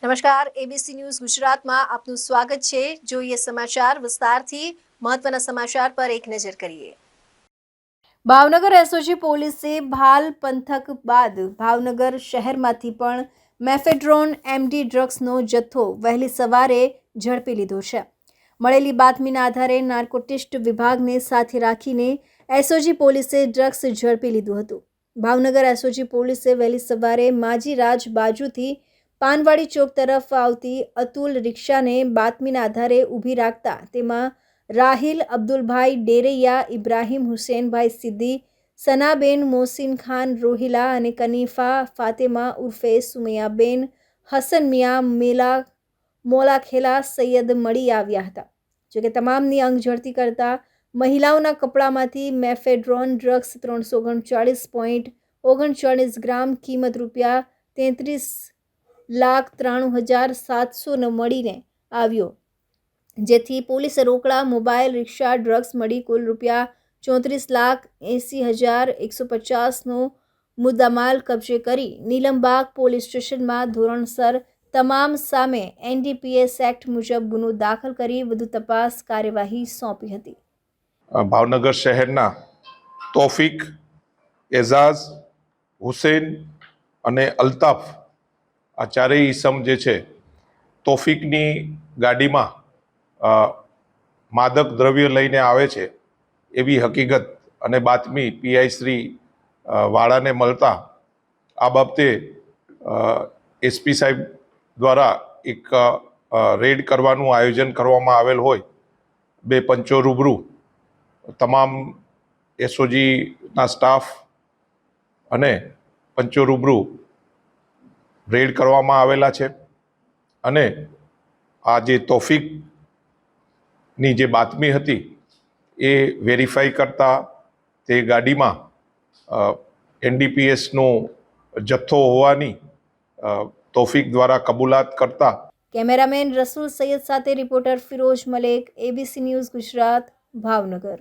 નમસ્કાર, ABC news ગુજરાતમાં આપનું સ્વાગત છે। જોઈએ સમાચાર વિસ્તારથી। મહત્વના સમાચાર પર એક નજર કરીએ। ભાવનગર એસઓજી પોલીસે ભાલ પંથક બાદ ભાવનગર શહેરમાંથી પણ મેફેડ્રોન એમડી ડ્રગ્સનો જથ્થો વહેલી સવારે ઝડપી લીધો છે। મળેલી બાતમીના આધારે નાર્કોટિક્સ વિભાગને સાથે રાખીને એસઓજી પોલીસે ડ્રગ્સ ઝડપી લીધું હતું। ભાવનગર એસઓજી પોલીસે વહેલી સવારે માજીરાજ બાજુથી પાનવાડી ચોક તરફ આવતી અતુલ રિક્ષાને બાતમીના આધારે ઊભી રાખતા તેમાં રાહિલ અબ્દુલભાઈ ડેરૈયા, ઇબ્રાહિમ હુસૈનભાઈ સિદ્દી, સનાબેન મોહસિન ખાન રોહિલા અને કનીફા ફાતેમા ઉર્ફે સુમૈયાબેન હસન મિયા મોલાખેલા સૈયદ મળી આવ્યા હતા। જોકે તમામની અંગ ઝડતી કરતા મહિલાઓના કપડામાંથી મેફેડ્રોન ડ્રગ્સ 339.39 ગ્રામ કિંમત ₹33,93,700 મળીને આવ્યો, જેથી પોલીસે રોકડા, મોબાઈલ, રિક્ષા, ડ્રગ્સ મળી કુલ ₹34,80,150નો મુદ્દામાલ કબજે કરી નીલમબાગ પોલીસ સ્ટેશનમાં ધોરણસર તમામ સામે એનડીપીએસ એક્ટ મુજબ ગુનો દાખલ કરી વધુ તપાસ કાર્યવાહી સોંપી હતી। ભાવનગર શહેરના તોફિક, એઝાઝ, હુસેન અને અલ્તાફ આ ચારેય ઈસમ જે છે, તોફિકની ગાડીમાં માદક દ્રવ્ય લઈને આવે છે એવી હકીકત અને બાતમી પીઆઈ શ્રી વાળાને મળતા આ બાબતે એસપી સાહેબ દ્વારા એક રેડ કરવાનું આયોજન કરવામાં આવેલ હોય। બે પંચો રૂબરૂ તમામ એસઓજીના સ્ટાફ અને પંચો રૂબરૂ રેડ કરવામાં આવેલા છે અને આ જે તોફિકની જે બાતમી હતી એ વેરીફાઈ કરતા તે ગાડીમાં એનડીપીએસનો જથ્થો હોવાની તોફિક દ્વારા કબૂલાત કરતા। કેમેરામેન રસૂલ સૈયદ સાથે reporter Firoz Malek, ABC news Gujarat, Bhavnagar.